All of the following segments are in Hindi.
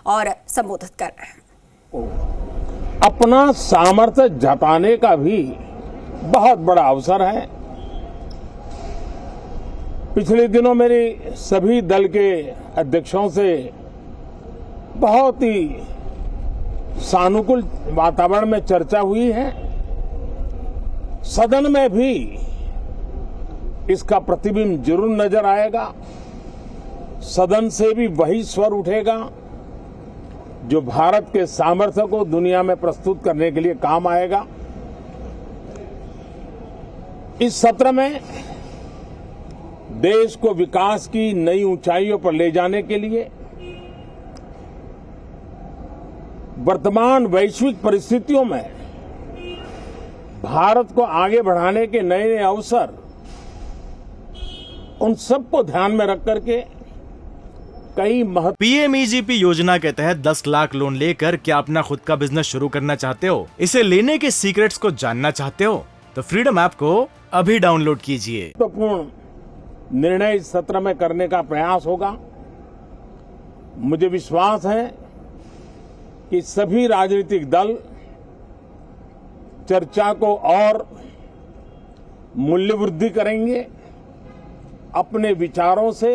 और संबोधित कर रहे हैं। अपना सामर्थ्य जताने का भी बहुत बड़ा अवसर है। पिछले दिनों मेरी सभी दल के अध्यक्षों से बहुत ही सानुकूल वातावरण में चर्चा हुई है। सदन में भी इसका प्रतिबिंब जरूर नजर आएगा। सदन से भी वही स्वर उठेगा जो भारत के सामर्थ्य को दुनिया में प्रस्तुत करने के लिए काम आएगा। इस सत्र में देश को विकास की नई ऊंचाइयों पर ले जाने के लिए वर्तमान वैश्विक परिस्थितियों में भारत को आगे बढ़ाने के नए नए अवसर, उन सबको ध्यान में रख करके कई पीएमईजीपी योजना के तहत 10 लाख लोन लेकर क्या अपना खुद का बिजनेस शुरू करना चाहते हो? इसे लेने के सीक्रेट्स को जानना चाहते हो तो फ्रीडम ऐप को अभी डाउनलोड कीजिए। महत्वपूर्ण निर्णय इस सत्र में करने का प्रयास होगा। मुझे विश्वास है कि सभी राजनीतिक दल चर्चा को और मूल्य वृद्धि करेंगे, अपने विचारों से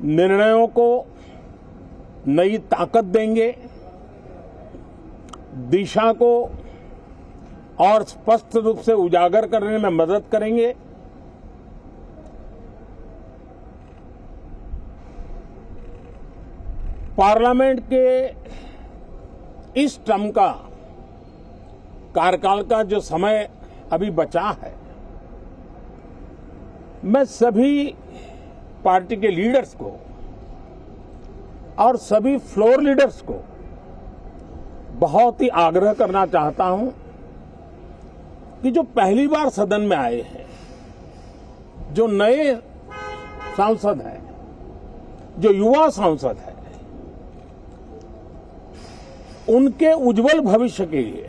निर्णयों को नई ताकत देंगे, दिशा को और स्पष्ट रूप से उजागर करने में मदद करेंगे। पार्लियामेंट के इस टर्म का कार्यकाल का जो समय अभी बचा है, मैं सभी पार्टी के लीडर्स को और सभी फ्लोर लीडर्स को बहुत ही आग्रह करना चाहता हूं कि जो पहली बार सदन में आए हैं, जो नए सांसद हैं, जो युवा सांसद हैं, उनके उज्जवल भविष्य के लिए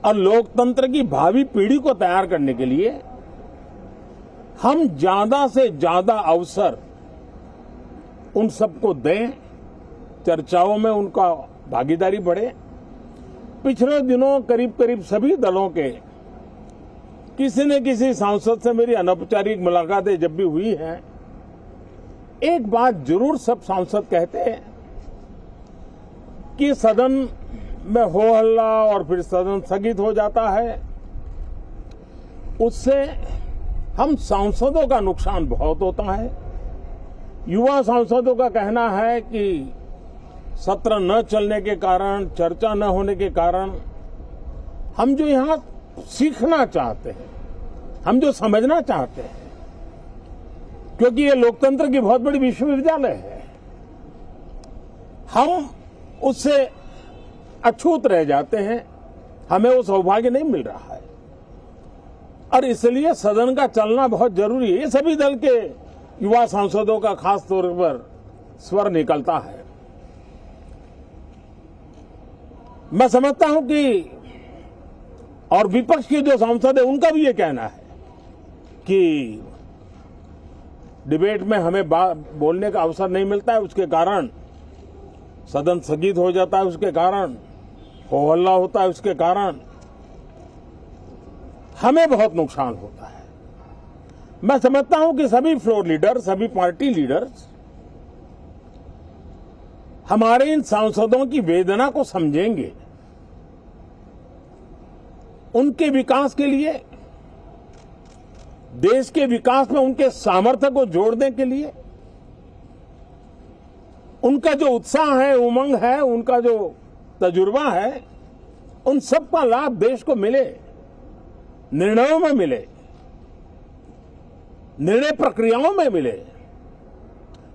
और लोकतंत्र की भावी पीढ़ी को तैयार करने के लिए हम ज्यादा से ज्यादा अवसर उन सबको दें, चर्चाओं में उनका भागीदारी बढ़े। पिछले दिनों करीब करीब सभी दलों के किसी न किसी सांसद से मेरी अनौपचारिक मुलाकातें जब भी हुई हैं, एक बात जरूर सब सांसद कहते हैं कि सदन में हो हल्ला और फिर सदन स्थगित हो जाता है, उससे हम सांसदों का नुकसान बहुत होता है। युवा सांसदों का कहना है कि सत्र न चलने के कारण, चर्चा न होने के कारण हम जो यहां सीखना चाहते हैं, हम जो समझना चाहते हैं, क्योंकि ये लोकतंत्र की बहुत बड़ी विश्वविद्यालय है, हम उससे अछूत रह जाते हैं, हमें वो सौभाग्य नहीं मिल रहा है और इसलिए सदन का चलना बहुत जरूरी है। ये सभी दल के युवा सांसदों का खास तौर पर स्वर निकलता है। मैं समझता हूं कि और विपक्ष के जो सांसद है उनका भी ये कहना है कि डिबेट में हमें बोलने का अवसर नहीं मिलता है, उसके कारण सदन स्थगित हो जाता है, उसके कारण हो हल्ला होता है, उसके कारण हमें बहुत नुकसान होता है। मैं समझता हूं कि सभी फ्लोर लीडर, सभी पार्टी लीडर्स हमारे इन सांसदों की वेदना को समझेंगे, उनके विकास के लिए, देश के विकास में उनके सामर्थ्य को जोड़ने के लिए, उनका जो उत्साह है, उमंग है, उनका जो तजुर्बा है, उन सब का लाभ देश को मिले, निर्णयों में मिले, निर्णय प्रक्रियाओं में मिले।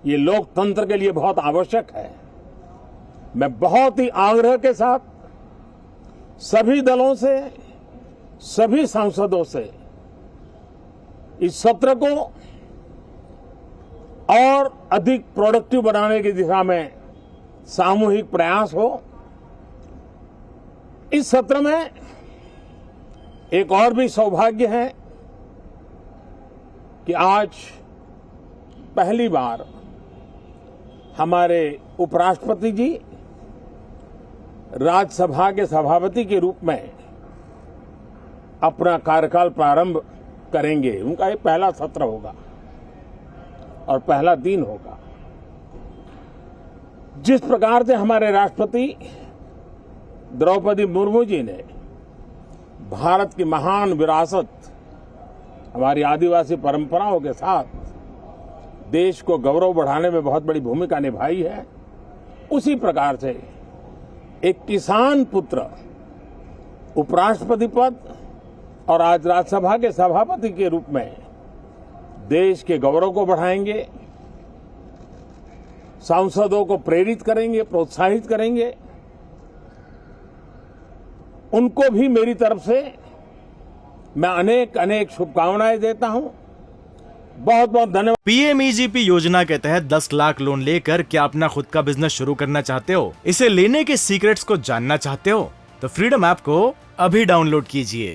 ये लोकतंत्र के लिए बहुत आवश्यक है। मैं बहुत ही आग्रह के साथ सभी दलों से, सभी सांसदों से इस सत्र को और अधिक प्रोडक्टिव बनाने की दिशा में सामूहिक प्रयास हो। इस सत्र में एक और भी सौभाग्य है कि आज पहली बार हमारे उपराष्ट्रपति जी राज्यसभा के सभापति के रूप में अपना कार्यकाल प्रारंभ करेंगे। उनका ये पहला सत्र होगा और पहला दिन होगा। जिस प्रकार से हमारे राष्ट्रपति द्रौपदी मुर्मू जी ने भारत की महान विरासत, हमारी आदिवासी परंपराओं के साथ देश को गौरव बढ़ाने में बहुत बड़ी भूमिका निभाई है, उसी प्रकार से एक किसान पुत्र उपराष्ट्रपति पद और आज राज्यसभा के सभापति के रूप में देश के गौरव को बढ़ाएंगे, सांसदों को प्रेरित करेंगे, प्रोत्साहित करेंगे। उनको भी मेरी तरफ से मैं अनेक अनेक शुभकामनाएं देता हूं। बहुत बहुत धन्यवाद। पीएमईजीपी योजना के तहत 10 लाख लोन लेकर क्या अपना खुद का बिजनेस शुरू करना चाहते हो? इसे लेने के सीक्रेट्स को जानना चाहते हो? तो फ्रीडम ऐप को अभी डाउनलोड कीजिए।